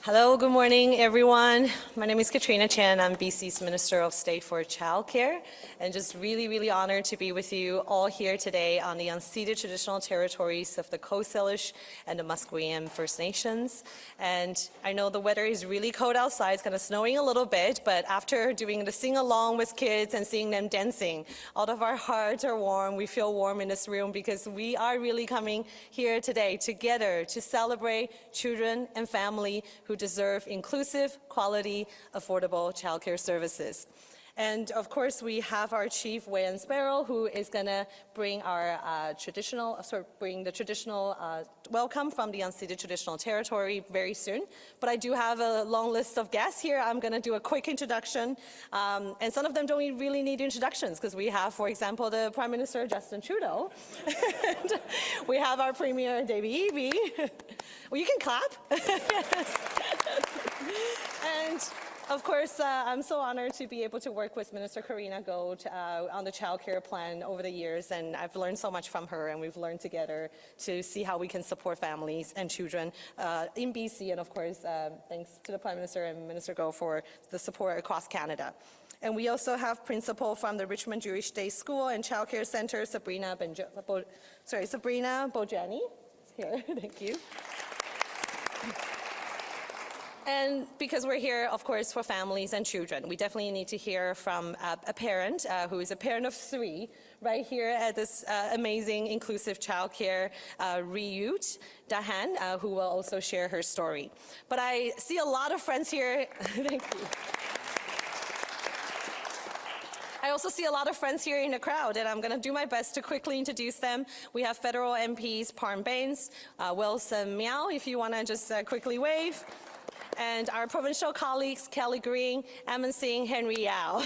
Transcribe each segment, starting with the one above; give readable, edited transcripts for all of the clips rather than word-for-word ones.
Hello, good morning, everyone. My name is Katrina Chen. I'm BC's Minister of State for Child Care, and just really honored to be with you all here today on the unceded traditional territories of the Coast Salish and the Musqueam First Nations. And I know the weather is really cold outside. It's kind of snowing a little bit, but after doing the sing-along with kids and seeing them dancing, all of our hearts are warm. We feel warm in this room because we are really coming here today together to celebrate children and family who deserve inclusive, quality, affordable childcare services. And of course, we have our Chief Wayne Sparrow, who is going to bring our the traditional welcome from the unceded traditional territory very soon. But I do have a long list of guests here. I'm going to do a quick introduction, and some of them don't really need introductions because we have, for example, the Prime Minister Justin Trudeau, and we have our Premier David Eby. Well, you can clap. Yes. And of course, I'm so honored to be able to work with Minister Karina Gould on the child care plan over the years, and I've learned so much from her, and we've learned together to see how we can support families and children in BC, and of course, thanks to the Prime Minister and Minister Gould for the support across Canada. And we also have principal from the Richmond Jewish Day School and Child Care Center, Sabrina Bojani. Here, thank you. And because we're here, of course, for families and children, we definitely need to hear from a parent who is a parent of 3 right here at this amazing inclusive childcare Ryut Dahan, who will also share her story. But I see a lot of friends here. Thank you. I also see a lot of friends here in the crowd, and I'm going to do my best to quickly introduce them. We have federal MPs Parn Baines, Wilson Miao, if you want to just quickly wave, and our provincial colleagues Kelly Green, Aman Singh, Henry Yao.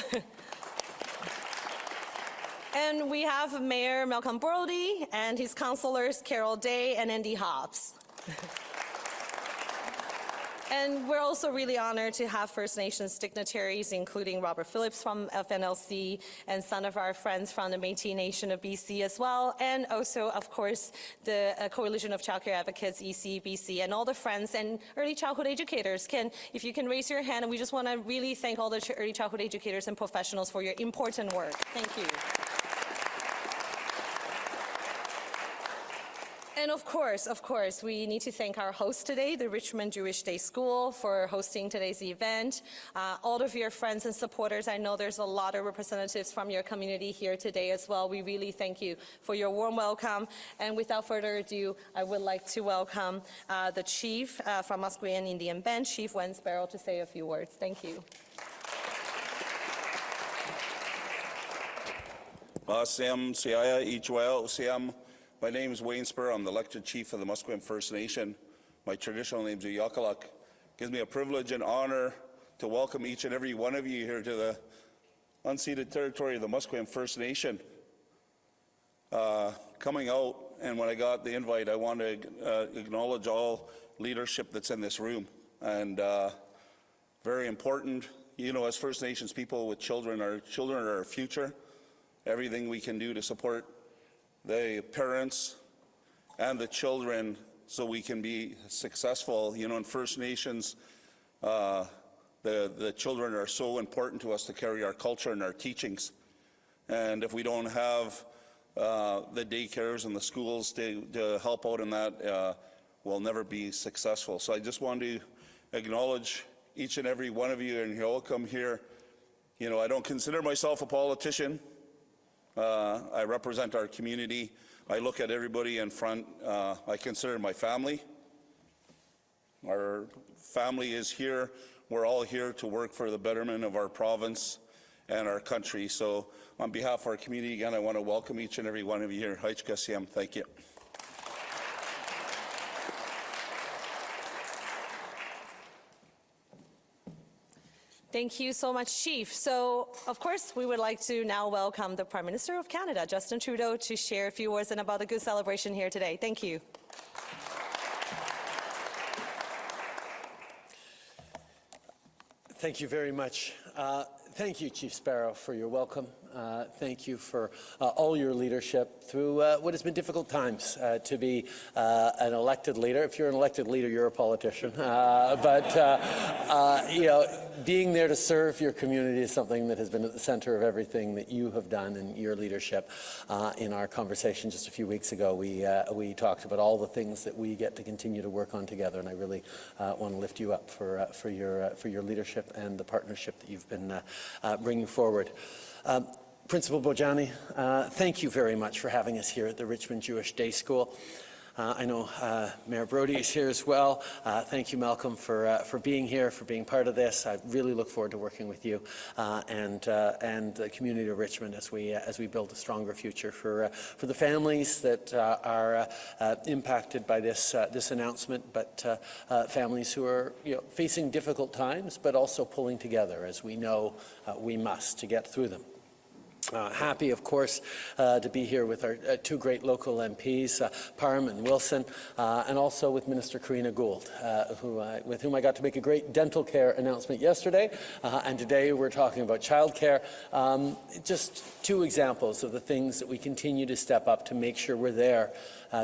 And we have Mayor Malcolm Brody and his councillors Carol Day and Andy Hobbs. And we're also really honored to have First Nations dignitaries, including Robert Phillips from FNLC and some of our friends from the Métis Nation of BC as well, and also, of course, the Coalition of Childcare Advocates, ECBC, and all the friends and early childhood educators. If you can raise your hand, and we just want to really thank all the early childhood educators and professionals for your important work. Thank you. And of course, we need to thank our host today, the Richmond Jewish Day School, for hosting today's event. All of your friends and supporters, I know there's a lot of representatives from your community here today as well. We really thank you for your warm welcome. And without further ado, I would like to welcome the Chief from Musqueam Indian Band, Chief Wayne Sparrow, to say a few words. Thank you. My name is Wayne Sparrow. I'm the elected chief of the Musqueam First Nation. My traditional name is Yakalak. It gives me a privilege and honor to welcome each and every one of you here to the unceded territory of the Musqueam First Nation. Coming out, and when I got the invite, I want to acknowledge all leadership that's in this room. And very important, you know, as First Nations people with children, our children are our future. Everything we can do to support the parents and the children so we can be successful. You know, in First Nations, the children are so important to us to carry our culture and our teachings. And if we don't have the daycares and the schools to help out in that, we'll never be successful. So I just want to acknowledge each and every one of you, and you're welcome here. You know, I don't consider myself a politician. I represent our community. I look at everybody in front. I consider my family. Our family is here. We're all here to work for the betterment of our province and our country. So on behalf of our community, again, I want to welcome each and every one of you here. Thank you. Thank you so much, Chief. So, of course, we would like to now welcome the Prime Minister of Canada, Justin Trudeau, to share a few words about the good celebration here today. Thank you. Thank you very much. Thank you, Chief Sparrow, for your welcome. Thank you for all your leadership through what has been difficult times to be an elected leader. If you're an elected leader, you're a politician. You know, being there to serve your community is something that has been at the center of everything that you have done in your leadership. In our conversation just a few weeks ago, we talked about all the things that we get to continue to work on together, and I really want to lift you up for your leadership and the partnership that you've been bringing forward. Principal Bojani, thank you very much for having us here at the Richmond Jewish Day School. I know Mayor Brody is here as well. Thank you, Malcolm, for being here, for being part of this. I really look forward to working with you and the community of Richmond as we build a stronger future for the families that are impacted by this announcement, but families who are facing difficult times, but also pulling together, as we know we must, to get through them. Happy, of course, to be here with our two great local MPs, Parham and Wilson, and also with Minister Karina Gould, with whom I got to make a great dental care announcement yesterday, and today we're talking about child care. Just two examples of the things that we continue to step up to make sure we're there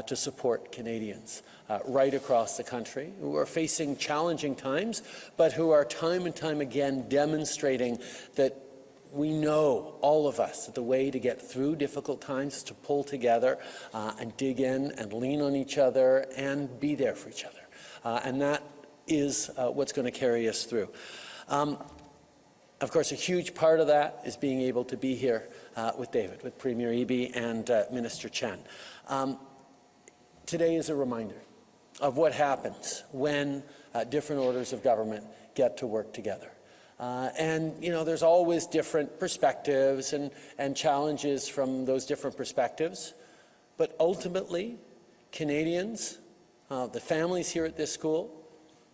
to support Canadians right across the country who are facing challenging times, but who are time and time again demonstrating that we know, all of us, that the way to get through difficult times is to pull together and dig in and lean on each other and be there for each other. And that is what's going to carry us through. Of course, a huge part of that is being able to be here with David, with Premier Eby and Minister Chen. Today is a reminder of what happens when different orders of government get to work together. And, you know, there's always different perspectives and challenges from those different perspectives. But ultimately, Canadians, the families here at this school,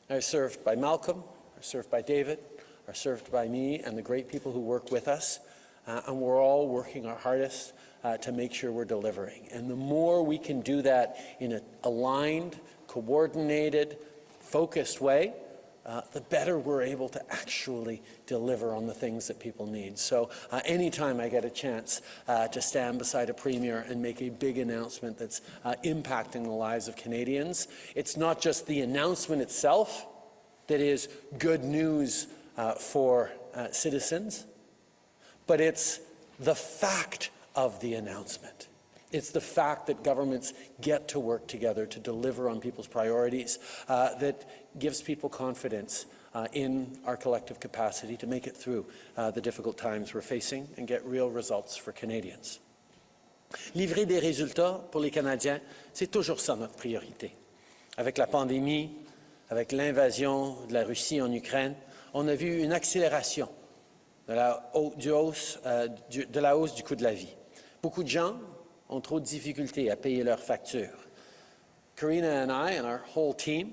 are served by Malcolm, are served by David, are served by me and the great people who work with us. And we're all working our hardest to make sure we're delivering. And the more we can do that in an aligned, coordinated, focused way, the better we're able to actually deliver on the things that people need. So anytime I get a chance to stand beside a premier and make a big announcement that's impacting the lives of Canadians, it's not just the announcement itself that is good news for citizens, but it's the fact of the announcement. It's the fact that governments get to work together to deliver on people's priorities that gives people confidence in our collective capacity to make it through the difficult times we're facing and get real results for Canadians. Livrer des résultats pour les Canadiens, c'est toujours ça notre priorité. Avec la pandémie, avec l'invasion de la Russie en Ukraine, on a vu une accélération de la hausse du coût de la vie. Beaucoup de gens ont trop de difficultés à payer leurs factures. Karina and I and our whole team,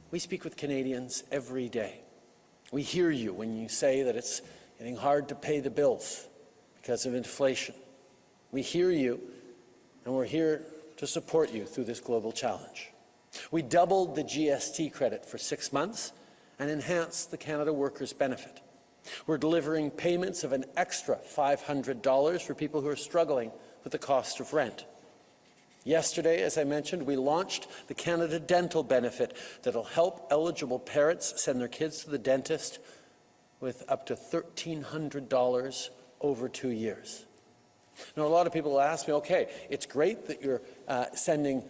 we speak with Canadians every day. We hear you when you say that it's getting hard to pay the bills because of inflation. We hear you, and we're here to support you through this global challenge. We doubled the GST credit for 6 months and enhanced the Canada Workers' Benefit. We're delivering payments of an extra $500 for people who are struggling with the cost of rent. Yesterday, as I mentioned, we launched the Canada Dental Benefit that will help eligible parents send their kids to the dentist with up to $1,300 over 2 years. Now, a lot of people will ask me, okay, it's great that you're sending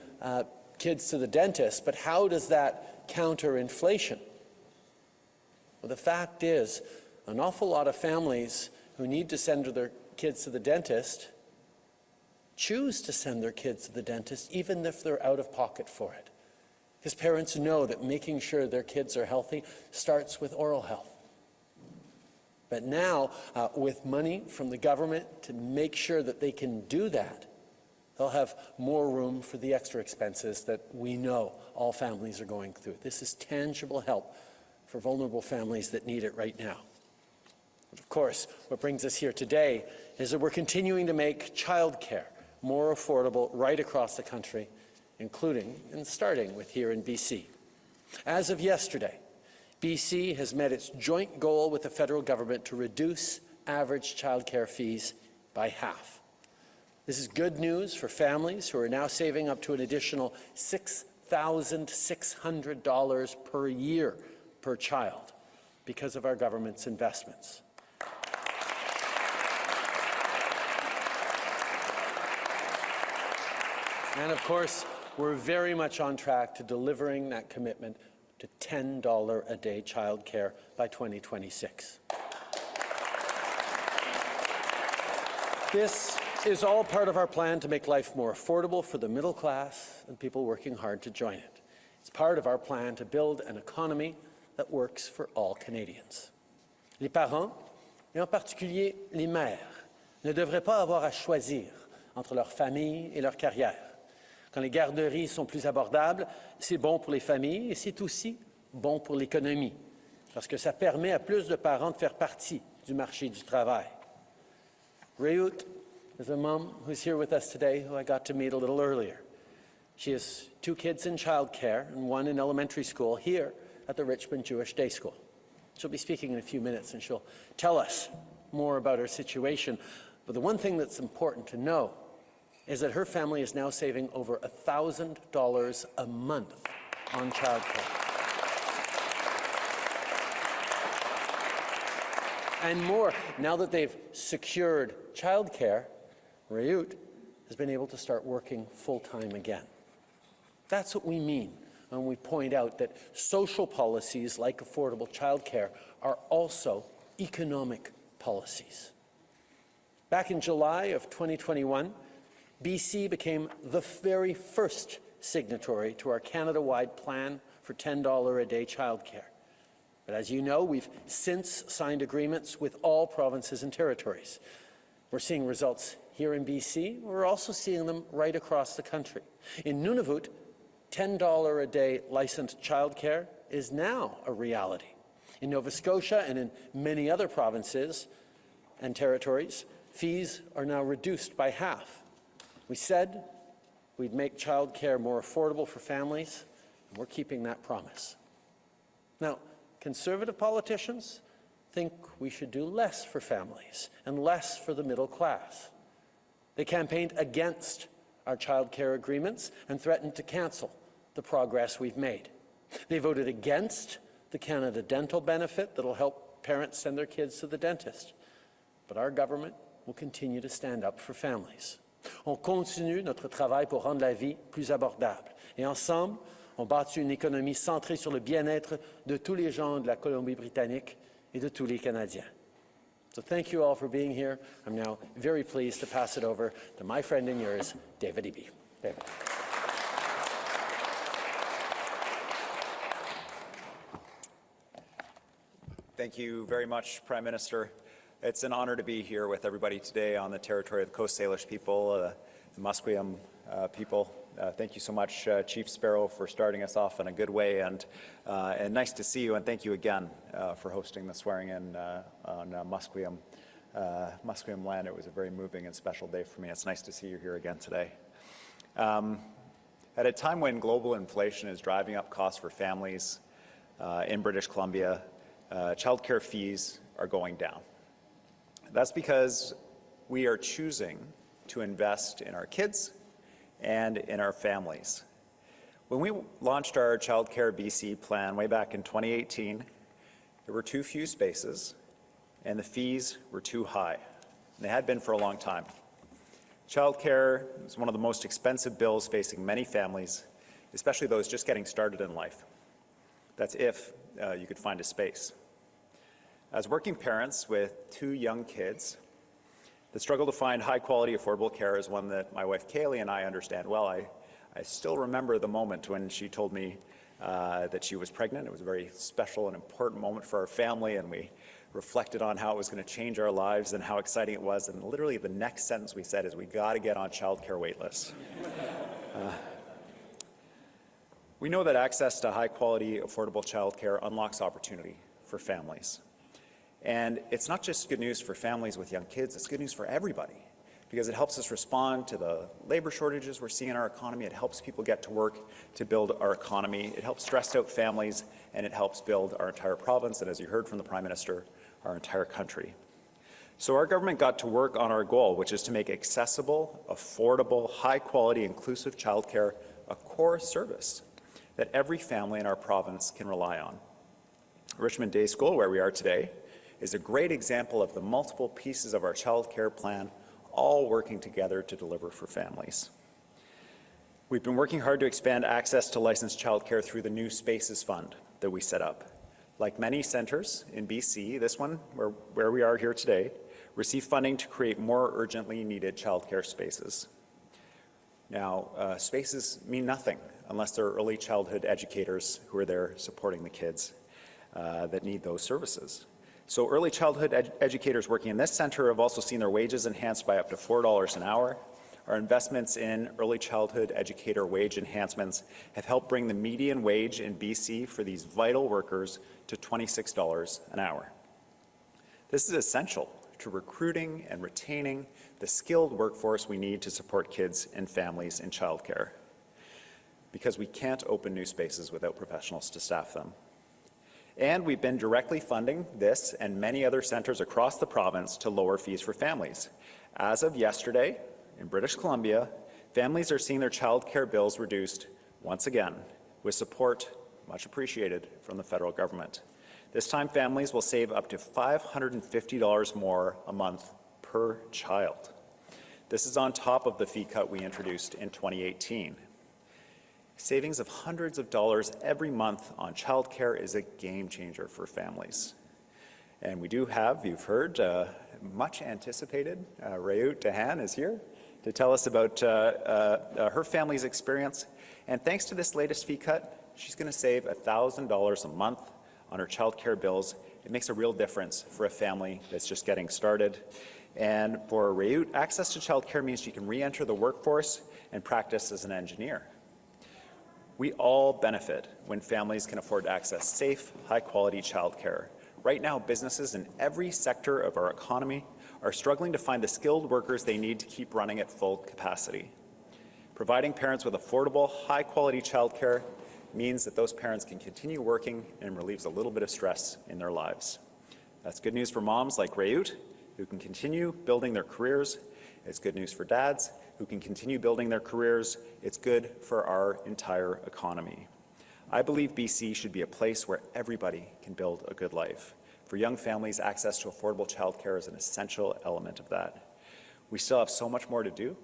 kids to the dentist, but how does that counter inflation? Well, the fact is, an awful lot of families who need to send their kids to the dentist choose to send their kids to the dentist even if they're out of pocket for it. Because parents know that making sure their kids are healthy starts with oral health. But now, with money from the government to make sure that they can do that, they'll have more room for the extra expenses that we know all families are going through. This is tangible help for vulnerable families that need it right now. But of course, what brings us here today is that we're continuing to make childcare more affordable right across the country, including and starting with here in BC. As of yesterday, BC has met its joint goal with the federal government to reduce average childcare fees by half. This is good news for families who are now saving up to an additional $6,600 per year per child because of our government's investments. And of course, we're very much on track to delivering that commitment to $10 a day childcare by 2026. This is all part of our plan to make life more affordable for the middle class and people working hard to join it. It's part of our plan to build an economy that works for all Canadians. Les parents, et en particulier les mères, ne devraient pas avoir à choisir entre leur famille et leur carrière. Quand les garderies sont plus abordables, c'est bon pour les familles et c'est aussi bon pour l'économie, parce que ça permet à plus de parents de faire partie du marché du travail. Rayut is a mom who's here with us today, who I got to meet a little earlier. She has 2 kids in childcare and 1 in elementary school here at the Richmond Jewish Day School. She'll be speaking in a few minutes and she'll tell us more about her situation. But the one thing that's important to know is that her family is now saving over $1,000 a month on childcare. And more, now that they've secured childcare, Rayut has been able to start working full-time again. That's what we mean when we point out that social policies like affordable childcare are also economic policies. Back in July of 2021, BC became the very first signatory to our Canada-wide plan for $10 a day childcare. But as you know, we've since signed agreements with all provinces and territories. We're seeing results here in BC. We're also seeing them right across the country. In Nunavut, $10 a day licensed childcare is now a reality. In Nova Scotia and in many other provinces and territories, fees are now reduced by half. We said we'd make childcare more affordable for families, and we're keeping that promise. Now, Conservative politicians think we should do less for families and less for the middle class. They campaigned against our childcare agreements and threatened to cancel the progress we've made. They voted against the Canada Dental benefit that will help parents send their kids to the dentist. But our government will continue to stand up for families. On continue notre travail pour rendre la vie plus abordable. Et ensemble, on bâtit une économie centrée sur le bien-être de tous les gens de la Colombie-Britannique et de tous les Canadiens. So thank you all for being here. I'm now very pleased to pass it over to my friend and yours, David Eby. David. Thank you very much, Prime Minister. It's an honor to be here with everybody today on the territory of the Coast Salish people, the Musqueam people. Thank you so much, Chief Sparrow, for starting us off in a good way, and nice to see you, and thank you again for hosting the swearing-in on Musqueam land. It was a very moving and special day for me. It's nice to see you here again today. At a time when global inflation is driving up costs for families in British Columbia, childcare fees are going down. That's because we are choosing to invest in our kids and in our families. When we launched our Child Care BC plan way back in 2018, there were too few spaces and the fees were too high. And they had been for a long time. Child care is one of the most expensive bills facing many families, especially those just getting started in life. That's if you could find a space. As working parents with 2 young kids, the struggle to find high-quality, affordable care is one that my wife Kaylee and I understand well. I still remember the moment when she told me that she was pregnant. It was a very special and important moment for our family, and we reflected on how it was going to change our lives and how exciting it was. And literally the next sentence we said is, "We got to get on childcare wait lists." We know that access to high-quality, affordable childcare unlocks opportunity for families. And it's not just good news for families with young kids, it's good news for everybody, because it helps us respond to the labor shortages we're seeing in our economy. It helps people get to work to build our economy. It helps stressed out families, and it helps build our entire province, and as you heard from the Prime Minister, our entire country. So our government got to work on our goal, which is to make accessible, affordable, high-quality, inclusive childcare a core service that every family in our province can rely on. Richmond Day School, where we are today, is a great example of the multiple pieces of our childcare plan all working together to deliver for families. We've been working hard to expand access to licensed childcare through the New Spaces Fund that we set up. Like many centres in BC, this one, where we are here today, received funding to create more urgently needed childcare spaces. Now, spaces mean nothing unless there are early childhood educators who are there supporting the kids that need those services. So early childhood educators working in this centre have also seen their wages enhanced by up to $4 an hour. Our investments in early childhood educator wage enhancements have helped bring the median wage in BC for these vital workers to $26 an hour. This is essential to recruiting and retaining the skilled workforce we need to support kids and families in childcare, because we can't open new spaces without professionals to staff them. And we've been directly funding this and many other centres across the province to lower fees for families. As of yesterday, in British Columbia, families are seeing their childcare bills reduced once again, with support much appreciated from the federal government. This time, families will save up to $550 more a month per child. This is on top of the fee cut we introduced in 2018. Savings of hundreds of dollars every month on childcare is a game changer for families. And we do have, you've heard, much anticipated, Rayout Dahan is here to tell us about her family's experience. And thanks to this latest fee cut, she's going to save $1,000 a month on her childcare bills. It makes a real difference for a family that's just getting started. And for Rayout, access to childcare means she can re-enter the workforce and practice as an engineer. We all benefit when families can afford to access safe, high-quality childcare. Right now, businesses in every sector of our economy are struggling to find the skilled workers they need to keep running at full capacity. Providing parents with affordable, high-quality childcare means that those parents can continue working and relieves a little bit of stress in their lives. That's good news for moms like Rayout, who can continue building their careers. It's good news for dads, who can continue building their careers. It's good for our entire economy. I believe BC should be a place where everybody can build a good life. For young families, access to affordable childcare is an essential element of that. We still have so much more to do,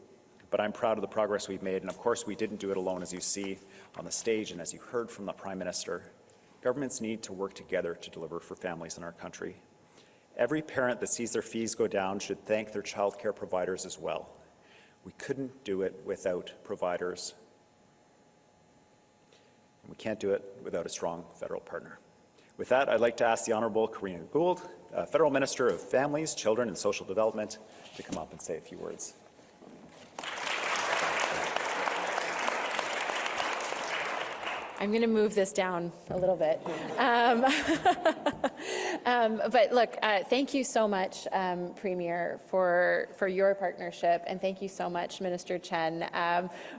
but I'm proud of the progress we've made, and of course we didn't do it alone, as you see on the stage and as you heard from the Prime Minister. Governments need to work together to deliver for families in our country. Every parent that sees their fees go down should thank their childcare providers as well. We couldn't do it without providers. And we can't do it without a strong federal partner. With that, I'd like to ask the Honourable Karina Gould, Federal Minister of Families, Children and Social Development, to come up and say a few words. I'm going to move this down a little bit. But look, thank you so much, Premier, for your partnership, and thank you so much, Minister Chen.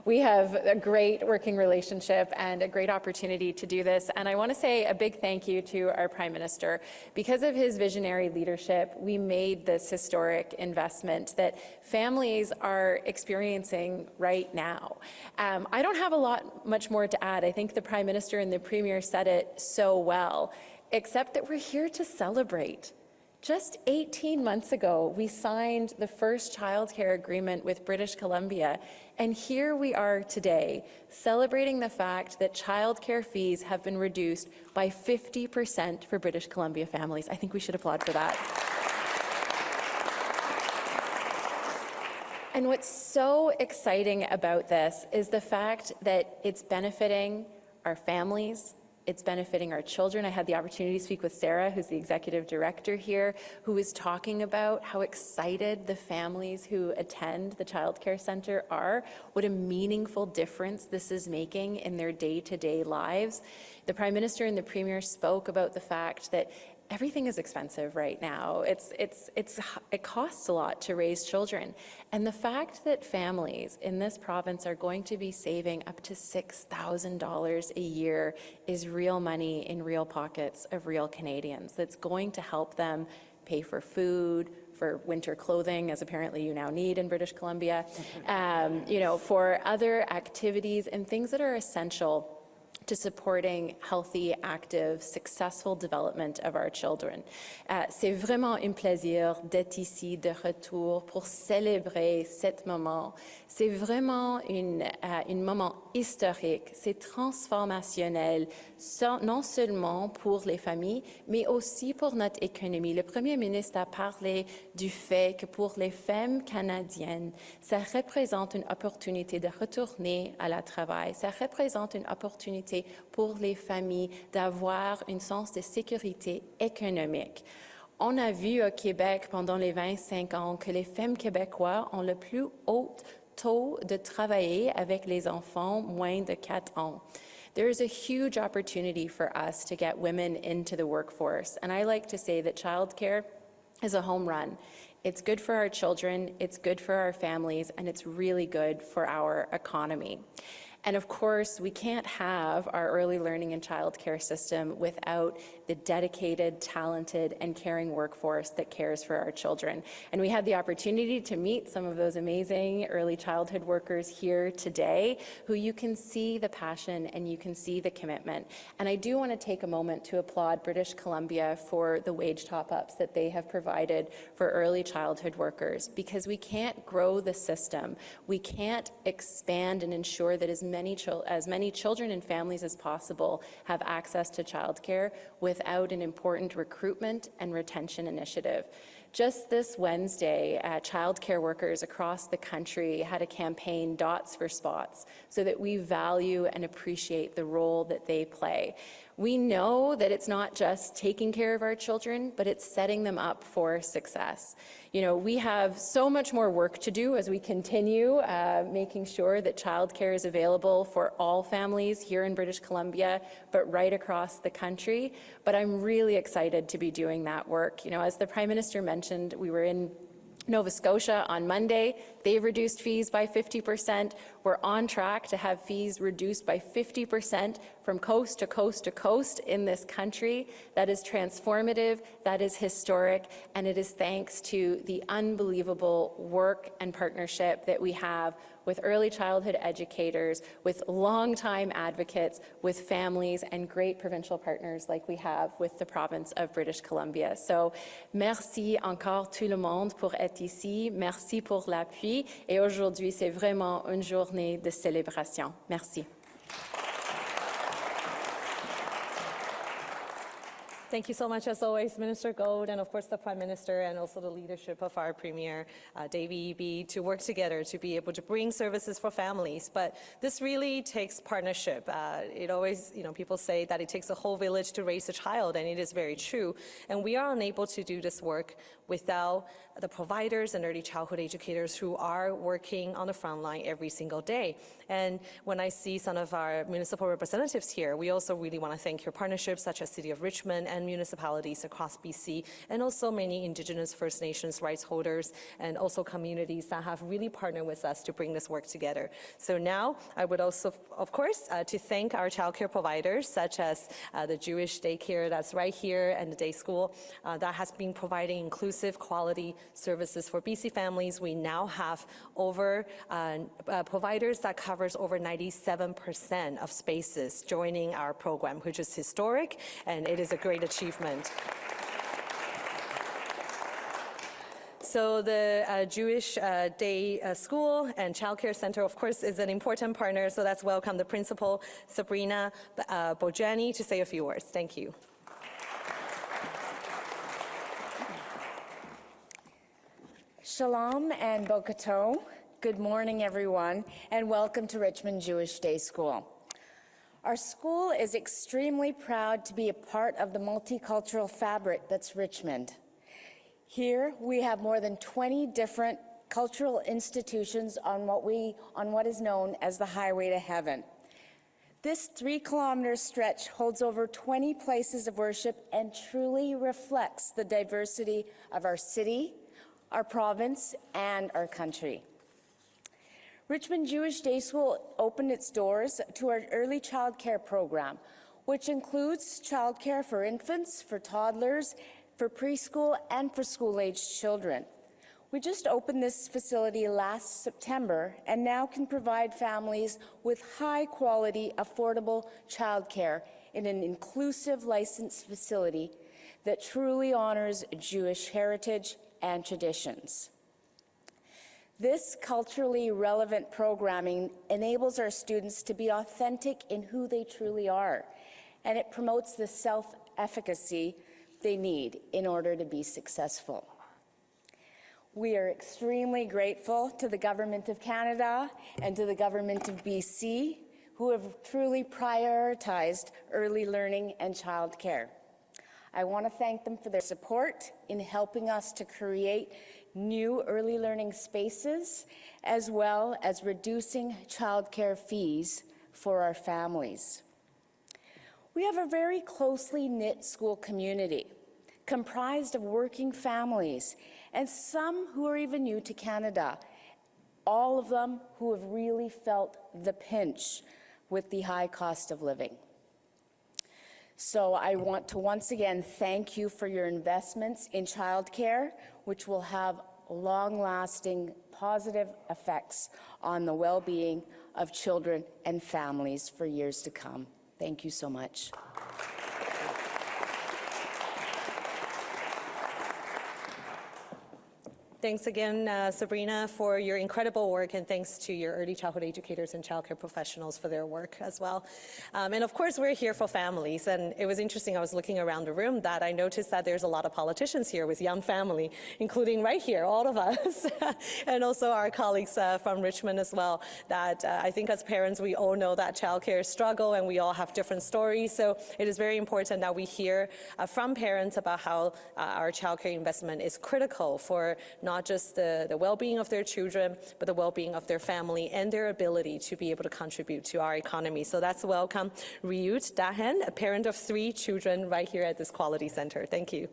We have a great working relationship and a great opportunity to do this, and I want to say a big thank you to our Prime Minister. Because of his visionary leadership, we made this historic investment that families are experiencing right now. I don't have much more to add. I think the Prime Minister and the Premier said it so well, except that we're here to celebrate. Just 18 months ago, we signed the first childcare agreement with British Columbia, and here we are today, celebrating the fact that childcare fees have been reduced by 50% for British Columbia families. I think we should applaud for that. And what's so exciting about this is the fact that it's benefiting our families, it's benefiting our children. I had the opportunity to speak with Sarah, who's the executive director here, who was talking about how excited the families who attend the Child Care Centre are, what a meaningful difference this is making in their day-to-day lives. The Prime Minister and the Premier spoke about the fact that everything is expensive right now. It costs a lot to raise children. And the fact that families in this province are going to be saving up to $6,000 a year is real money in real pockets of real Canadians. That's going to help them pay for food, for winter clothing, as apparently you now need in British Columbia, for other activities and things that are essential to supporting healthy, active, successful development of our children. C'est vraiment un plaisir d'être ici de retour pour célébrer cet moment. C'est vraiment un moment historique, c'est transformationnel, non seulement pour les familles, mais aussi pour notre économie. Le Premier ministre a parlé du fait que pour les femmes canadiennes, ça représente une opportunité de retourner à la travail, ça représente une opportunité pour les familles d'avoir un sens de sécurité économique. On a vu au Québec pendant les 25 ans que les femmes québécoises ont le plus haut taux de travailler avec les enfants moins de 4 ans. There is a huge opportunity for us to get women into the workforce, and I like to say that childcare is a home run. It's good for our children, it's good for our families, and it's really good for our economy. And of course, we can't have our early learning and childcare system without the dedicated, talented, and caring workforce that cares for our children. And we had the opportunity to meet some of those amazing early childhood workers here today, who you can see the passion and you can see the commitment. And I do want to take a moment to applaud British Columbia for the wage top-ups that they have provided for early childhood workers, because we can't grow the system, we can't expand and ensure that as many children and families as possible have access to childcare without an important recruitment and retention initiative. Just this Wednesday, childcare workers across the country had a campaign, Dots for Spots, so that we value and appreciate the role that they play. We know that it's not just taking care of our children, but it's setting them up for success. We have so much more work to do as we continue making sure that childcare is available for all families here in British Columbia, but right across the country. But I'm really excited to be doing that work. As the Prime Minister mentioned, we were in Nova Scotia on Monday. They've reduced fees by 50%. We're on track to have fees reduced by 50% from coast to coast to coast in this country. That is transformative, that is historic, and it is thanks to the unbelievable work and partnership that we have with early childhood educators, with longtime advocates, with families, and great provincial partners like we have with the province of British Columbia. So, merci encore tout le monde pour être ici. Merci pour l'appui. Et aujourd'hui, c'est vraiment une journée de célébration. Merci. Thank you so much, as always, Minister Gould, and of course the Prime Minister, and also the leadership of our Premier, David Eby, to work together to be able to bring services for families. But this really takes partnership. It always, people say that it takes a whole village to raise a child, and it is very true. And we are unable to do this work without the providers and early childhood educators who are working on the front line every single day. And when I see some of our municipal representatives here, we also really want to thank your partnerships, such as City of Richmond and municipalities across BC, and also many Indigenous First Nations rights holders, and also communities that have really partnered with us to bring this work together. So now I would also, of course, to thank our childcare providers, such as the Jewish daycare that's right here and the day school that has been providing inclusive, quality services for BC families. We now have over providers that covers over 97% of spaces joining our program, which is historic, and it is a great achievement. So the Jewish Day School and Child Care Center, of course, is an important partner, so let's welcome the principal, Sabrina Bojani, to say a few words. Thank you. Shalom and Bokato. Good morning, everyone, and welcome to Richmond Jewish Day School. Our school is extremely proud to be a part of the multicultural fabric that's Richmond. Here, we have more than 20 different cultural institutions on what is known as the Highway to Heaven. This 3-kilometer stretch holds over 20 places of worship and truly reflects the diversity of our city, our province, and our country. Richmond Jewish Day School opened its doors to our early child care program, which includes child care for infants, for toddlers, for preschool and for school-aged children. We just opened this facility last September and now can provide families with high-quality, affordable childcare in an inclusive licensed facility that truly honors Jewish heritage and traditions. This culturally relevant programming enables our students to be authentic in who they truly are, and it promotes the self-efficacy they need in order to be successful. We are extremely grateful to the Government of Canada and to the Government of BC, who have truly prioritized early learning and childcare. I want to thank them for their support in helping us to create new early learning spaces, as well as reducing childcare fees for our families. We have a very closely knit school community, comprised of working families, and some who are even new to Canada, all of them who have really felt the pinch with the high cost of living. So I want to once again thank you for your investments in childcare, which will have long-lasting positive effects on the well-being of children and families for years to come. Thank you so much. Thanks again, Sabrina, for your incredible work, and thanks to your early childhood educators and childcare professionals for their work as well. And of course, we're here for families, and it was interesting, I was looking around the room that I noticed that there's a lot of politicians here with young family, including right here, all of us, and also our colleagues from Richmond as well, that I think as parents, we all know that childcare struggle, and we all have different stories, so it is very important that we hear from parents about how our childcare investment is critical for not just the well-being of their children, but the well-being of their family and their ability to be able to contribute to our economy. So that's welcome Ryut Dahen, a parent of 3 children right here at this Quality Center. Thank you.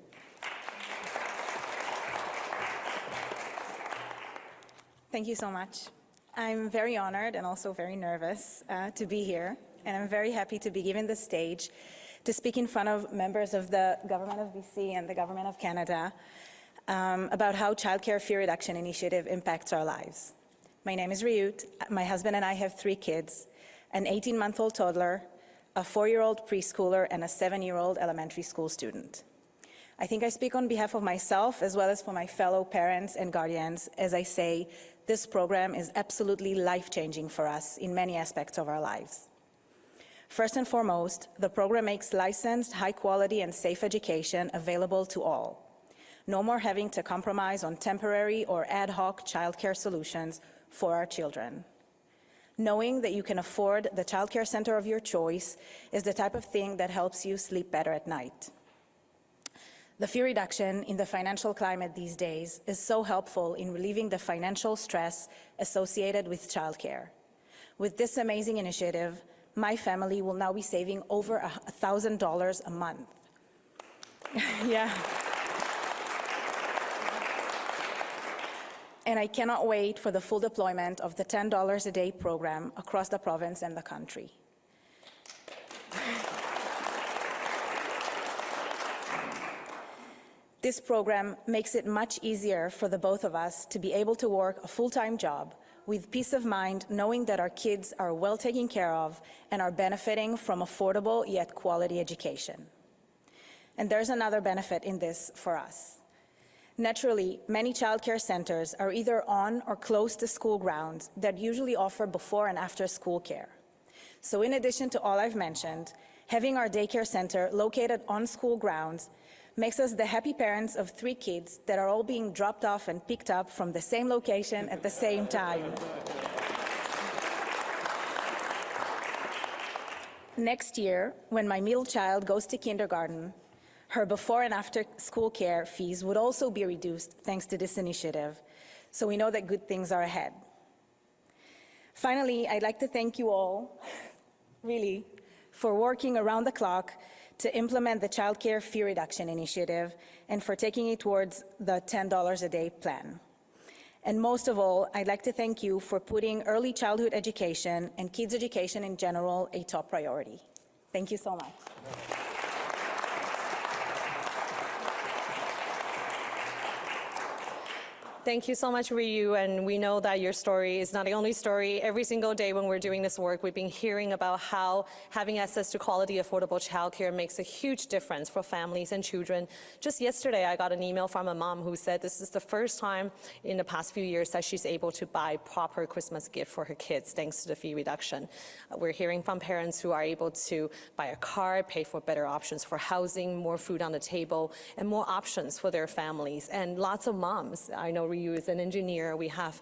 Thank you so much. I'm very honored and also very nervous to be here, and I'm very happy to be given the stage to speak in front of members of the Government of BC and the Government of Canada about how childcare fee reduction initiative impacts our lives. My name is Ryut. My husband and I have 3 kids, an 18-month-old toddler, a 4-year-old preschooler, and a 7-year-old elementary school student. I think I speak on behalf of myself as well as for my fellow parents and guardians as I say this program is absolutely life-changing for us in many aspects of our lives. First and foremost, the program makes licensed, high-quality, and safe education available to all. No more having to compromise on temporary or ad hoc childcare solutions for our children. Knowing that you can afford the childcare center of your choice is the type of thing that helps you sleep better at night. The fee reduction in the financial climate these days is so helpful in relieving the financial stress associated with childcare. With this amazing initiative, my family will now be saving over $1,000 a month. Yeah. And I cannot wait for the full deployment of the $10 a day program across the province and the country. This program makes it much easier for the both of us to be able to work a full-time job with peace of mind, knowing that our kids are well taken care of and are benefiting from affordable yet quality education. And there's another benefit in this for us. Naturally, many childcare centers are either on or close to school grounds that usually offer before and after school care. So in addition to all I've mentioned, having our daycare center located on school grounds makes us the happy parents of 3 kids that are all being dropped off and picked up from the same location at the same time. Next year, when my middle child goes to kindergarten, her before and after school care fees would also be reduced thanks to this initiative, so we know that good things are ahead. Finally, I'd like to thank you all, really, for working around the clock to implement the Child Care Fee Reduction Initiative and for taking it towards the $10 a day plan. And most of all, I'd like to thank you for putting early childhood education and kids education in general a top priority. Thank you so much. Thank you so much, Ryu, and we know that your story is not the only story. Every single day when we're doing this work, we've been hearing about how having access to quality, affordable childcare makes a huge difference for families and children. Just yesterday, I got an email from a mom who said this is the first time in the past few years that she's able to buy proper Christmas gift for her kids thanks to the fee reduction. We're hearing from parents who are able to buy a car, pay for better options for housing, more food on the table, and more options for their families. And lots of moms, I know Ryu is an engineer, we have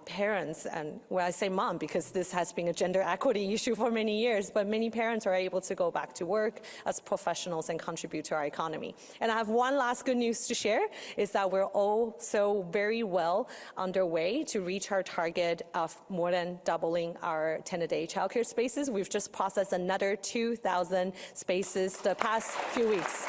parents, and well, I say mom because this has been a gender equity issue for many years, but many parents are able to go back to work as professionals and contribute to our economy. And I have one last good news to share, is that we're also very well underway to reach our target of more than doubling our 10-a-day childcare spaces. We've just processed another 2,000 spaces the past few weeks.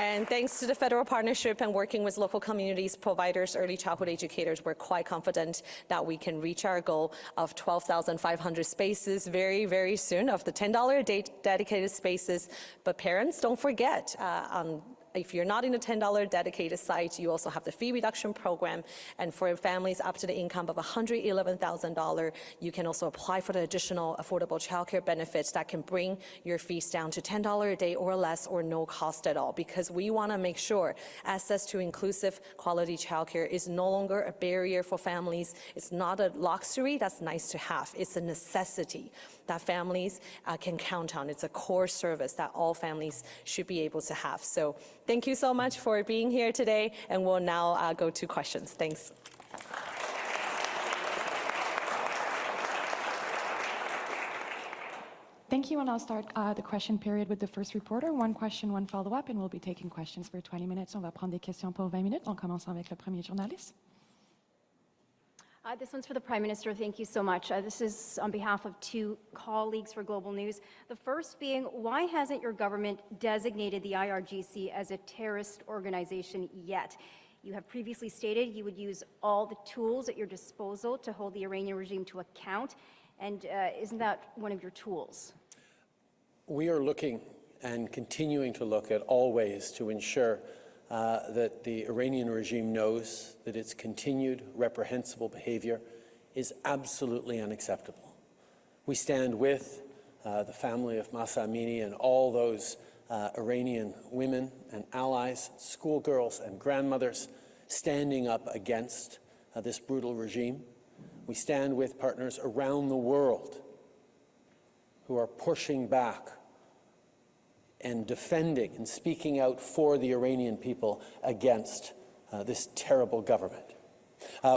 And thanks to the federal partnership and working with local communities, providers, early childhood educators, we're quite confident that we can reach our goal of 12,500 spaces very, very soon, of the $10 a day dedicated spaces. But parents, don't forget, if you're not in a $10 dedicated site, you also have the fee reduction program. And for families up to the income of $111,000, you can also apply for the additional affordable childcare benefits that can bring your fees down to $10 a day or less, or no cost at all. Because we want to make sure access to inclusive quality childcare is no longer a barrier for families. It's not a luxury that's nice to have. It's a necessity that families can count on. It's a core service that all families should be able to have. So thank you so much for being here today, and we'll now go to questions. Thanks. Thank you, and I'll start the question period with the first reporter. One question, one follow-up, and we'll be taking questions for 20 minutes. On va prendre des questions pour 20 minutes, en commençant avec le premier journaliste. This one's for the Prime Minister. Thank you so much. This is on behalf of two colleagues for Global News. The first being, why hasn't your government designated the IRGC as a terrorist organization yet? You have previously stated you would use all the tools at your disposal to hold the Iranian regime to account, and isn't that one of your tools? We are looking and continuing to look at all ways to ensure that the Iranian regime knows that its continued reprehensible behavior is absolutely unacceptable. We stand with the family of Mahsa Amini and all those Iranian women and allies, schoolgirls and grandmothers standing up against this brutal regime. We stand with partners around the world who are pushing back and defending and speaking out for the Iranian people against this terrible government.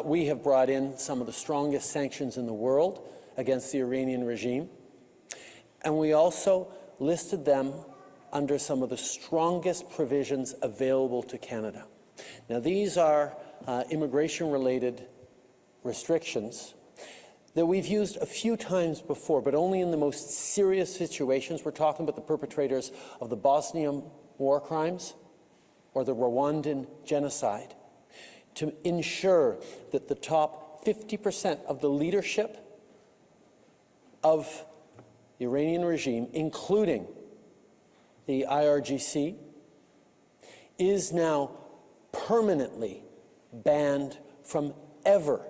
We have brought in some of the strongest sanctions in the world against the Iranian regime, and we also listed them under some of the strongest provisions available to Canada. Now, these are immigration-related restrictions that we've used a few times before, but only in the most serious situations. We're talking about the perpetrators of the Bosnian war crimes or the Rwandan genocide, to ensure that the top 50% of the leadership of the Iranian regime, including the IRGC, is now permanently banned from ever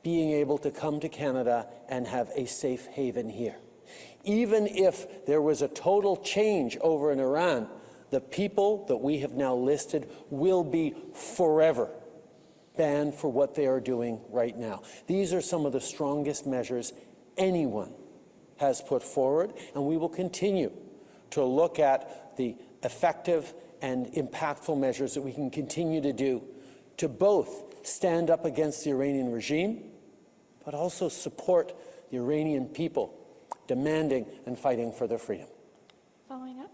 being able to come to Canada and have a safe haven here. Even if there was a total change over in Iran, the people that we have now listed will be forever banned for what they are doing right now. These are some of the strongest measures anyone has put forward, and we will continue to look at the effective and impactful measures that we can continue to do to both stand up against the Iranian regime, but also support the Iranian people demanding and fighting for their freedom. Following up.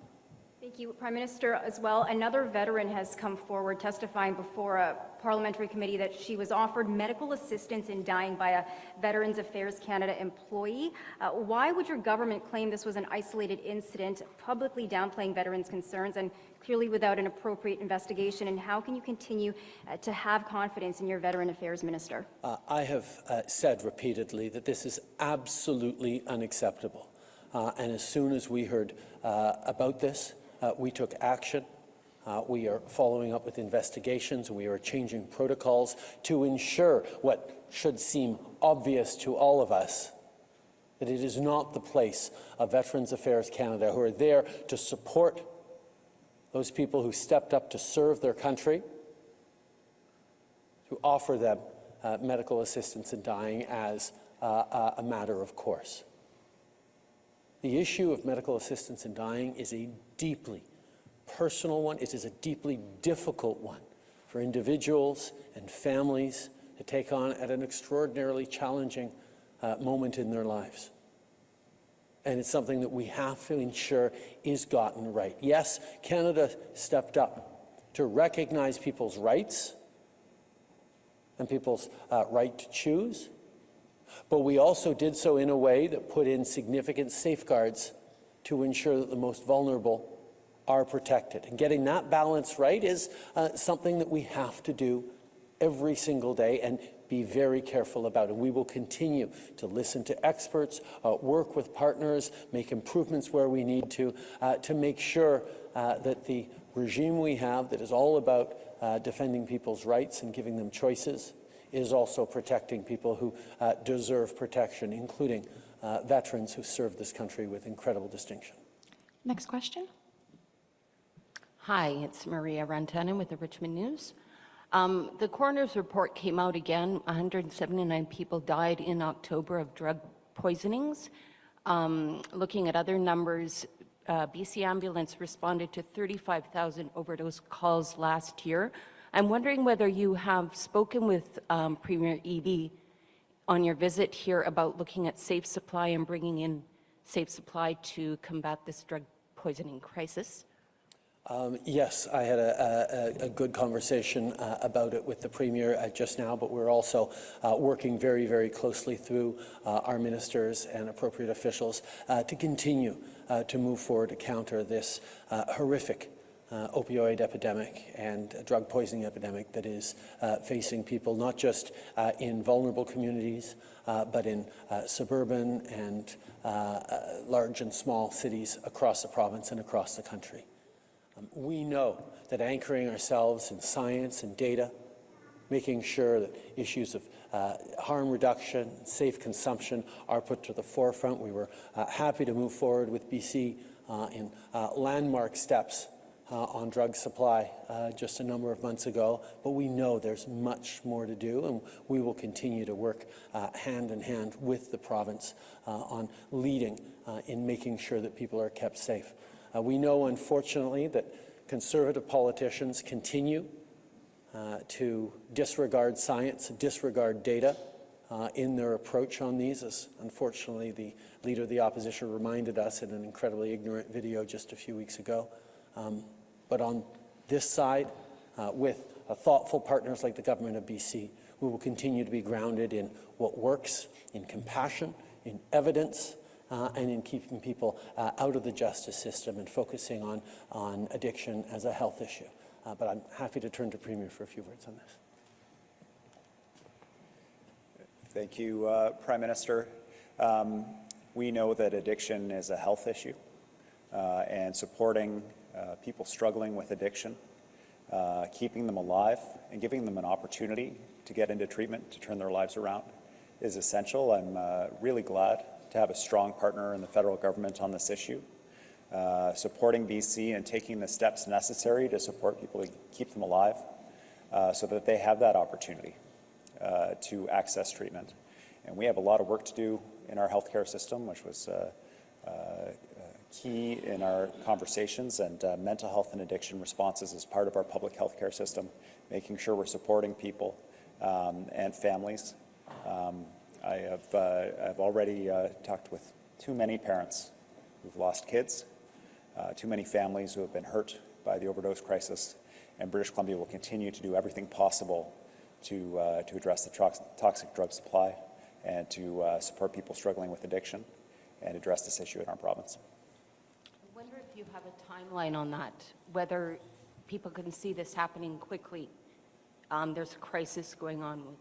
Thank you, Prime Minister. As well, another veteran has come forward testifying before a parliamentary committee that she was offered medical assistance in dying by a Veterans Affairs Canada employee. Why would your government claim this was an isolated incident, publicly downplaying veterans' concerns and clearly without an appropriate investigation? And how can you continue to have confidence in your Veteran Affairs Minister? I have said repeatedly that this is absolutely unacceptable. And as soon as we heard about this, we took action. We are following up with investigations, and we are changing protocols to ensure what should seem obvious to all of us, that it is not the place of Veterans Affairs Canada, who are there to support those people who stepped up to serve their country, to offer them medical assistance in dying as a matter of course. The issue of medical assistance in dying is a deeply personal one. It is a deeply difficult one for individuals and families to take on at an extraordinarily challenging moment in their lives. And it's something that we have to ensure is gotten right. Yes, Canada stepped up to recognize people's rights and people's right to choose, but we also did so in a way that put in significant safeguards to ensure that the most vulnerable are protected. And getting that balance right is something that we have to do every single day and be very careful about. And we will continue to listen to experts, work with partners, make improvements where we need to make sure that the regime we have that is all about defending people's rights and giving them choices is also protecting people who deserve protection, including veterans who served this country with incredible distinction. Next question. Hi, it's Maria Rantanen with the Richmond News. The coroner's report came out again. 179 people died in October of drug poisonings. Looking at other numbers, BC Ambulance responded to 35,000 overdose calls last year. I'm wondering whether you have spoken with Premier Eby on your visit here about looking at safe supply and bringing in safe supply to combat this drug poisoning crisis. Yes, I had a good conversation about it with the Premier just now, but we're also working very, very closely through our ministers and appropriate officials to continue to move forward to counter this horrific opioid epidemic and drug poisoning epidemic that is facing people not just in vulnerable communities, but in suburban and large and small cities across the province and across the country. We know that anchoring ourselves in science and data, making sure that issues of harm reduction, safe consumption are put to the forefront. We were happy to move forward with BC in landmark steps on drug supply just a number of months ago, but we know there's much more to do, and we will continue to work hand in hand with the province on leading in making sure that people are kept safe. We know, unfortunately, that Conservative politicians continue to disregard science, disregard data in their approach on these, as unfortunately the Leader of the Opposition reminded us in an incredibly ignorant video just a few weeks ago. But on this side, with thoughtful partners like the Government of BC, we will continue to be grounded in what works, in compassion, in evidence, and in keeping people out of the justice system and focusing on addiction as a health issue. But I'm happy to turn to Premier for a few words on this. Thank you, Prime Minister. We know that addiction is a health issue, and supporting people struggling with addiction, keeping them alive and giving them an opportunity to get into treatment to turn their lives around is essential. I'm really glad to have a strong partner in the federal government on this issue, supporting BC and taking the steps necessary to support people to keep them alive so that they have that opportunity to access treatment. And we have a lot of work to do in our healthcare system, which was key in our conversations, and mental health and addiction responses as part of our public healthcare system, making sure we're supporting people and families. I've already talked with too many parents who've lost kids, too many families who have been hurt by the overdose crisis, and British Columbia will continue to do everything possible to address the toxic drug supply and to support people struggling with addiction and address this issue in our province. I wonder if you have a timeline on that, whether people can see this happening quickly. There's a crisis going on with.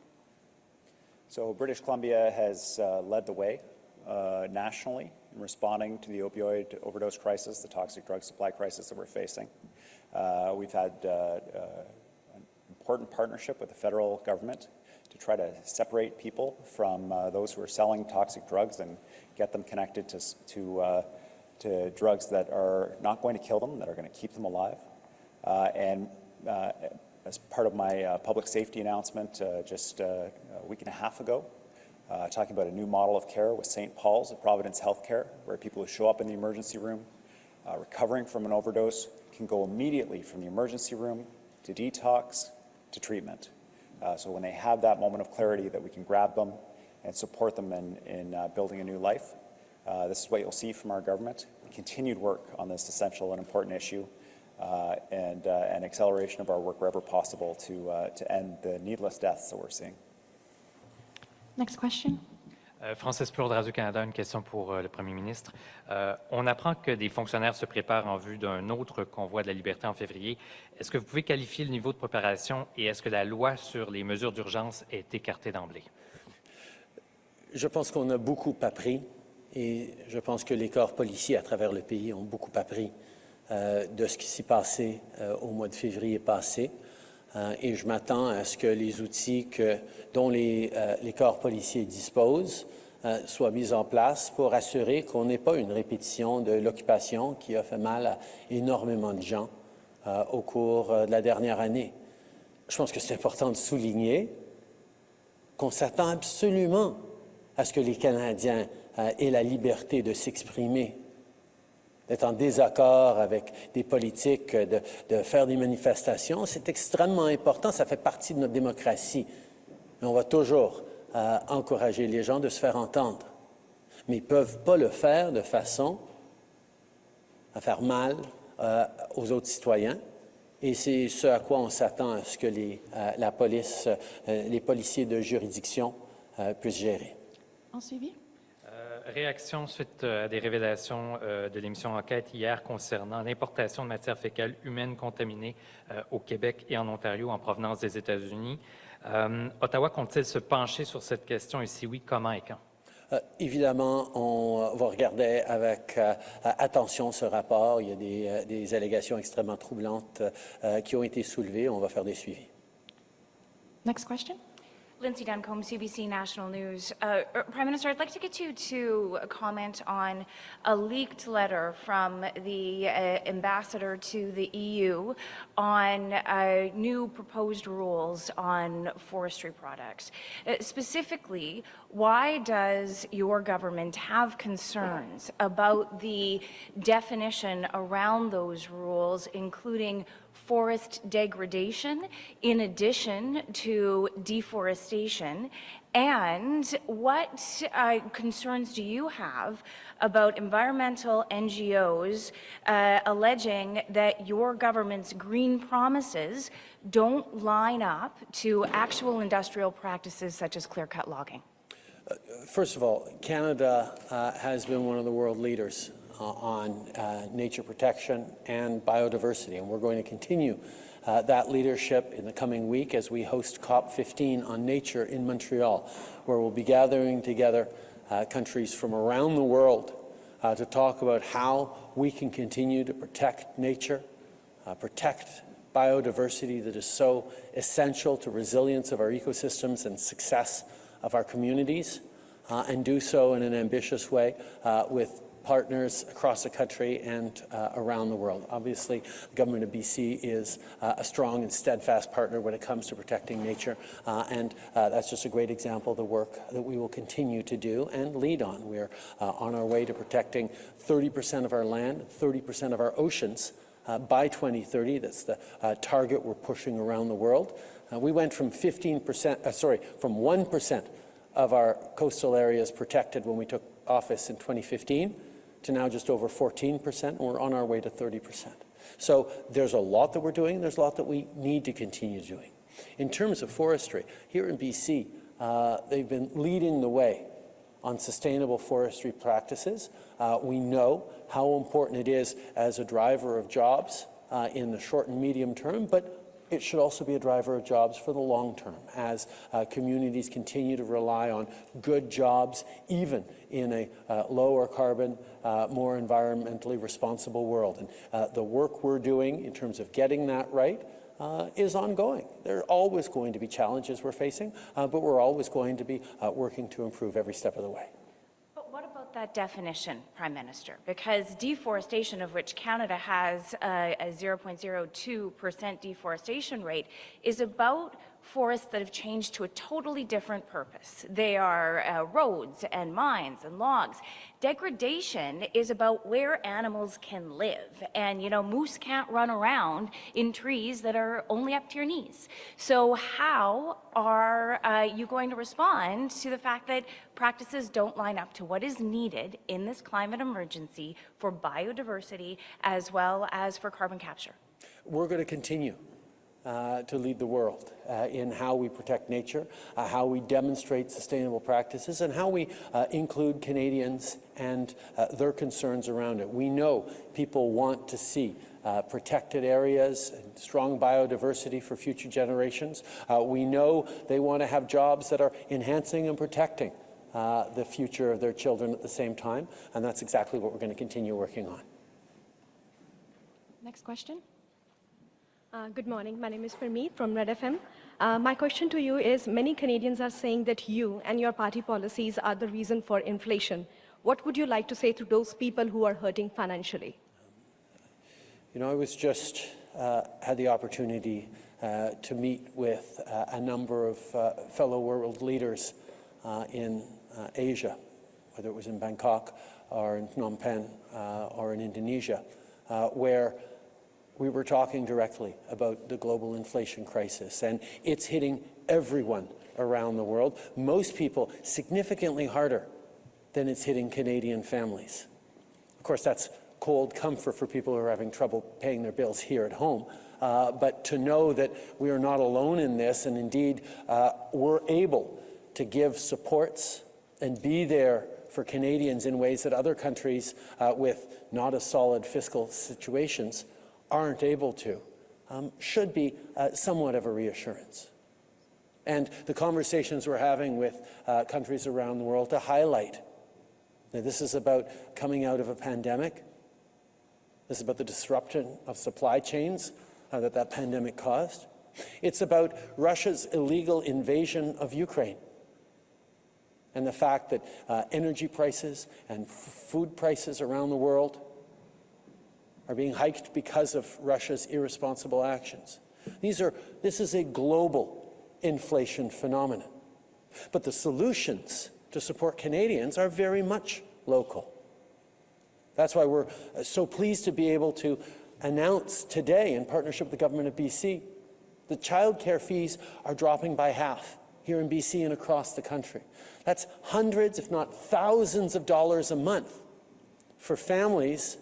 So British Columbia has led the way nationally in responding to the opioid overdose crisis, the toxic drug supply crisis that we're facing. We've had an important partnership with the federal government to try to separate people from those who are selling toxic drugs and get them connected to drugs that are not going to kill them, that are going to keep them alive. As part of my public safety announcement just a week and a half ago, talking about a new model of care with St. Paul's at Providence Healthcare, where people who show up in the emergency room recovering from an overdose can go immediately from the emergency room to detox to treatment. So when they have that moment of clarity, that we can grab them and support them in building a new life. This is what you'll see from our government: continued work on this essential and important issue, and an acceleration of our work wherever possible to end the needless deaths that we're seeing. Next question. Francis Plourde, Radio-Canada, une question pour le Premier ministre. On apprend que des fonctionnaires se préparent en vue d'un autre convoi de la liberté en février. Est-ce que vous pouvez qualifier le niveau de préparation et est-ce que la loi sur les mesures d'urgence est écartée d'emblée? Je pense qu'on a beaucoup appris et je pense que les corps policiers à travers le pays ont beaucoup appris de ce qui s'est passé au mois de février passé. Et je m'attends à ce que les outils dont les corps policiers disposent soient mis en place pour assurer qu'on n'ait pas une répétition de l'occupation qui a fait mal à énormément de gens au cours de la dernière année. Je pense que c'est important de souligner qu'on s'attend absolument à ce que les Canadiens aient la liberté de s'exprimer, d'être en désaccord avec des politiques, de faire des manifestations. C'est extrêmement important, ça fait partie de notre démocratie. Et on va toujours encourager les gens de se faire entendre. Mais ils ne peuvent pas le faire de façon à faire mal aux autres citoyens. Et c'est ce à quoi on s'attend à ce que la police, les policiers de juridiction puissent gérer. En suivi. Réaction suite à des révélations de l'émission Enquête hier concernant l'importation de matières fécales humaines contaminées au Québec et en Ontario en provenance des États-Unis. Ottawa compte-t-il se pencher sur cette question et si oui, comment et quand? Évidemment, on va regarder avec attention ce rapport. Il y a des allégations extrêmement troublantes qui ont été soulevées. On va faire des suivis. Next question. Lindsay Duncombe, CBC National News. Prime Minister, I'd like to get you to comment on a leaked letter from the ambassador to the EU on new proposed rules on forestry products. Specifically, why does your government have concerns about the definition around those rules, including forest degradation in addition to deforestation? And what concerns do you have about environmental NGOs alleging that your government's green promises don't line up to actual industrial practices such as clear-cut logging? First of all, Canada has been one of the world leaders on nature protection and biodiversity, and we're going to continue that leadership in the coming week as we host COP15 on nature in Montreal, where we'll be gathering together countries from around the world to talk about how we can continue to protect nature, protect biodiversity that is so essential to resilience of our ecosystems and success of our communities, and do so in an ambitious way with partners across the country and around the world. Obviously, the Government of BC is a strong and steadfast partner when it comes to protecting nature, and that's just a great example of the work that we will continue to do and lead on. We're on our way to protecting 30% of our land, 30% of our oceans by 2030. That's the target we're pushing around the world. We went from 1% of our coastal areas protected when we took office in 2015 to now just over 14%, and we're on our way to 30%. So there's a lot that we're doing, there's a lot that we need to continue doing. In terms of forestry, here in BC, they've been leading the way on sustainable forestry practices. We know how important it is as a driver of jobs in the short and medium term, but it should also be a driver of jobs for the long term as communities continue to rely on good jobs, even in a lower carbon, more environmentally responsible world. And the work we're doing in terms of getting that right is ongoing. There are always going to be challenges we're facing, but we're always going to be working to improve every step of the way. What about that definition, Prime Minister? Because deforestation, of which Canada has a 0.02% deforestation rate, is about forests that have changed to a totally different purpose. They are roads and mines and logs. Degradation is about where animals can live. And, you know, moose can't run around in trees that are only up to your knees. So how are you going to respond to the fact that practices don't line up to what is needed in this climate emergency for biodiversity as well as for carbon capture? We're going to continue to lead the world in how we protect nature, how we demonstrate sustainable practices, and how we include Canadians and their concerns around it. We know people want to see protected areas and strong biodiversity for future generations. We know they want to have jobs that are enhancing and protecting the future of their children at the same time, and that's exactly what we're going to continue working on. Next question. Good morning. My name is Parmeet from Red FM. My question to you is, many Canadians are saying that you and your party policies are the reason for inflation. What would you like to say to those people who are hurting financially? You know, I was just had the opportunity to meet with a number of fellow world leaders in Asia, whether it was in Bangkok or in Phnom Penh or in Indonesia, where we were talking directly about the global inflation crisis, and it's hitting everyone around the world, most people significantly harder than it's hitting Canadian families. Of course, that's cold comfort for people who are having trouble paying their bills here at home. But to know that we are not alone in this, and indeed we're able to give supports and be there for Canadians in ways that other countries with not as solid fiscal situations aren't able to, should be somewhat of a reassurance. And the conversations we're having with countries around the world to highlight that this is about coming out of a pandemic. This is about the disruption of supply chains that pandemic caused. It's about Russia's illegal invasion of Ukraine and the fact that energy prices and food prices around the world are being hiked because of Russia's irresponsible actions. This is a global inflation phenomenon. But the solutions to support Canadians are very much local. That's why we're so pleased to be able to announce today, in partnership with the Government of BC, the child care fees are dropping by half here in BC and across the country. That's hundreds, if not thousands of dollars a month for families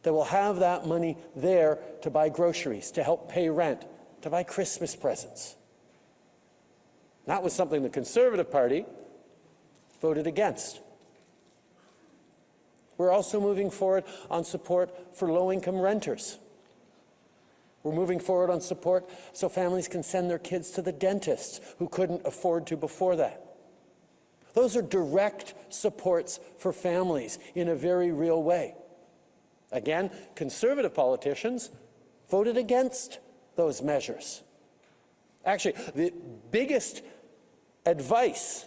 that will have that money there to buy groceries, to help pay rent, to buy Christmas presents. That was something the Conservative Party voted against. We're also moving forward on support for low-income renters. We're moving forward on support so families can send their kids to the dentist who couldn't afford to before that. Those are direct supports for families in a very real way. Again, Conservative politicians voted against those measures. Actually, the biggest advice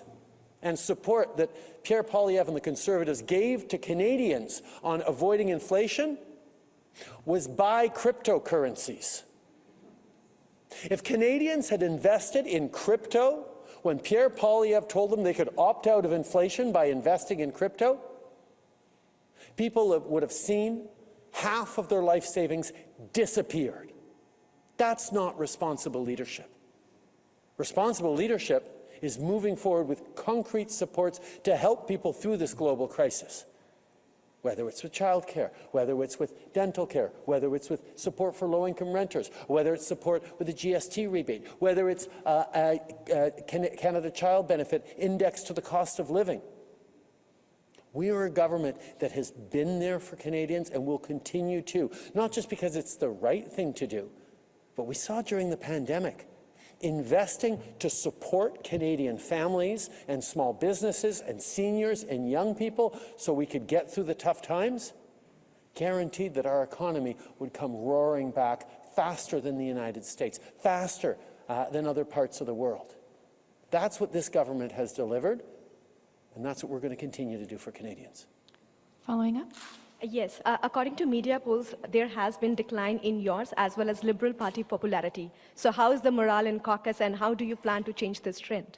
and support that Pierre Poilievre and the Conservatives gave to Canadians on avoiding inflation was buy cryptocurrencies. If Canadians had invested in crypto when Pierre Poilievre told them they could opt out of inflation by investing in crypto, people would have seen half of their life savings disappeared. That's not responsible leadership. Responsible leadership is moving forward with concrete supports to help people through this global crisis, whether it's with child care, whether it's with dental care, whether it's with support for low-income renters, whether it's support with a GST rebate, whether it's Canada Child Benefit indexed to the cost of living. We are a government that has been there for Canadians and will continue to, not just because it's the right thing to do, But we saw during the pandemic, investing to support Canadian families and small businesses and seniors and young people so we could get through the tough times, guaranteed that our economy would come roaring back faster than the United States, faster than other parts of the world. That's what this government has delivered, and that's what we're going to continue to do for Canadians. Following up. Yes, according to media polls, there has been decline in yours as well as Liberal Party popularity. So how is the morale in caucus and how do you plan to change this trend?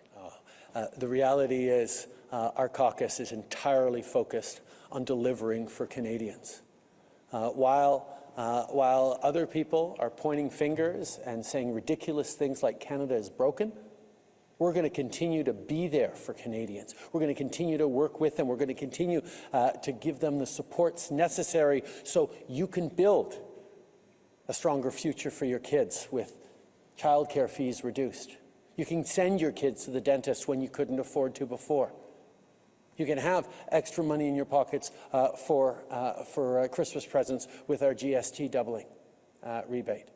The reality is our caucus is entirely focused on delivering for Canadians. While other people are pointing fingers and saying ridiculous things like Canada is broken, we're going to continue to be there for Canadians. We're going to continue to work with them. We're going to continue to give them the supports necessary so you can build a stronger future for your kids with child care fees reduced. You can send your kids to the dentist when you couldn't afford to before. You can have extra money in your pockets for Christmas presents with our GST doubling rebate.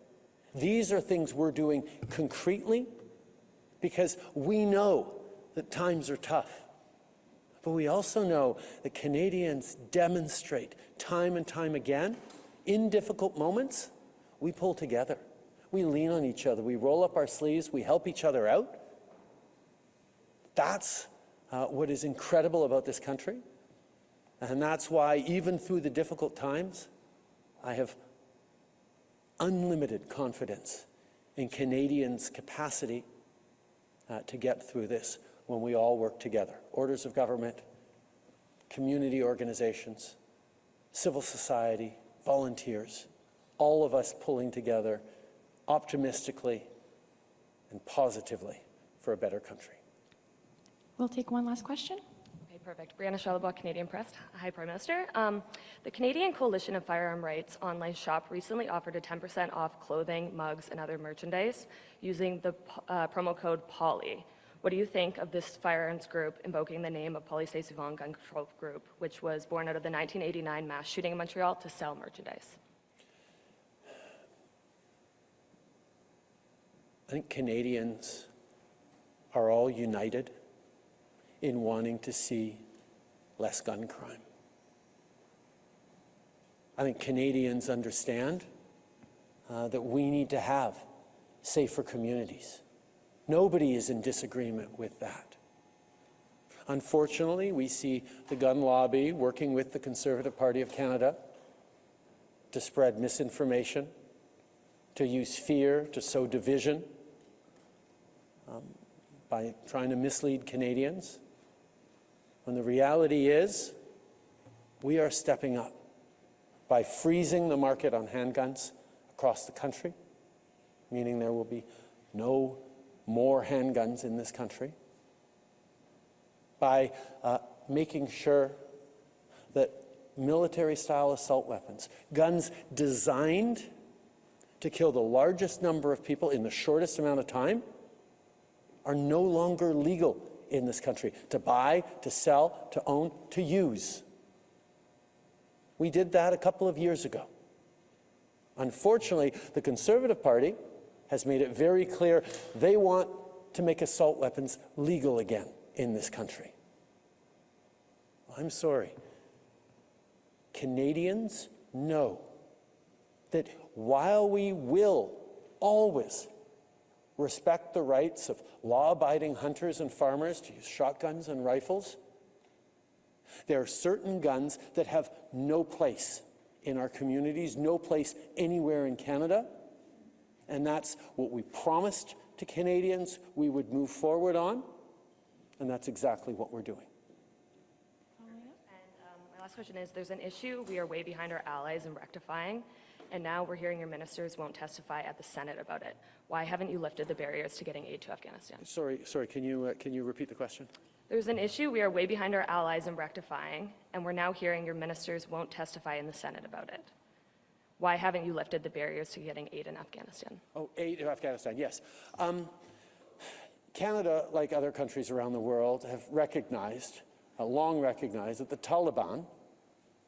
These are things we're doing concretely because we know that times are tough. But we also know that Canadians demonstrate time and time again, in difficult moments, we pull together. We lean on each other. We roll up our sleeves. We help each other out. That's what is incredible about this country. And that's why, even through the difficult times, I have unlimited confidence in Canadians' capacity to get through this when we all work together. Orders of government, community organizations, civil society, volunteers, all of us pulling together optimistically and positively for a better country. We'll take one last question. Okay, perfect. Brianna Charlebois, Canadian Press. Hi, Prime Minister. The Canadian Coalition of Firearm Rights online shop recently offered a 10% off clothing, mugs, and other merchandise using the promo code POLY. What do you think of this firearms group invoking the name of Polly Saint-Souvent Gun Control Group, which was born out of the 1989 mass shooting in Montreal to sell merchandise? I think Canadians are all united in wanting to see less gun crime. I think Canadians understand that we need to have safer communities. Nobody is in disagreement with that. Unfortunately, we see the gun lobby working with the Conservative Party of Canada to spread misinformation, to use fear, to sow division, by trying to mislead Canadians. When the reality is, we are stepping up by freezing the market on handguns across the country, meaning there will be no more handguns in this country, by making sure that military-style assault weapons, guns designed to kill the largest number of people in the shortest amount of time, are no longer legal in this country to buy, to sell, to own, to use. We did that a couple of years ago. Unfortunately, the Conservative Party has made it very clear they want to make assault weapons legal again in this country. I'm sorry. Canadians know that while we will always respect the rights of law-abiding hunters and farmers to use shotguns and rifles, there are certain guns that have no place in our communities, no place anywhere in Canada, and that's what we promised to Canadians we would move forward on, and that's exactly what we're doing. My last question is, there's an issue we are way behind our allies in rectifying, and now we're hearing your ministers won't testify at the Senate about it. Why haven't you lifted the barriers to getting aid to Afghanistan? Sorry, can you repeat the question? There's an issue we are way behind our allies in rectifying, and we're now hearing your ministers won't testify in the Senate about it. Why haven't you lifted the barriers to getting aid in Afghanistan? Oh, aid in Afghanistan, yes. Canada, like other countries around the world, have recognized, long recognized, that the Taliban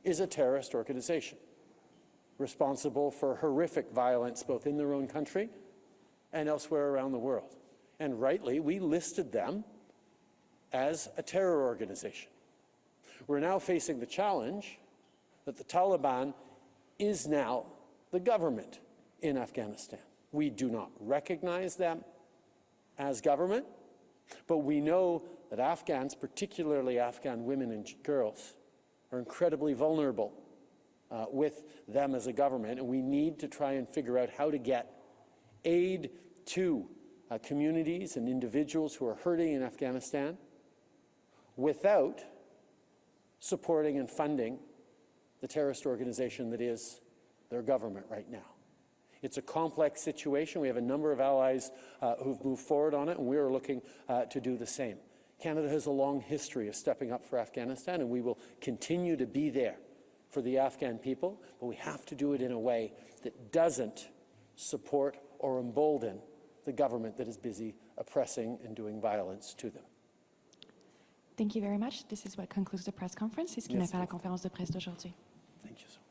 is a terrorist organization responsible for horrific violence both in their own country and elsewhere around the world. And rightly, we listed them as a terror organization. We're now facing the challenge that the Taliban is now the government in Afghanistan. We do not recognize them as government, but we know that Afghans, particularly Afghan women and girls, are incredibly vulnerable with them as a government, and we need to try and figure out how to get aid to communities and individuals who are hurting in Afghanistan without supporting and funding the terrorist organization that is their government right now. It's a complex situation. We have a number of allies who've moved forward on it, and we are looking to do the same. Canada has a long history of stepping up for Afghanistan, and we will continue to be there for the Afghan people, but we have to do it in a way that doesn't support or embolden the government that is busy oppressing and doing violence to them. Thank you very much. This is what concludes the press conference. C'est ce qui met fin à la conférence de presse d'aujourd'hui. Thank you so much.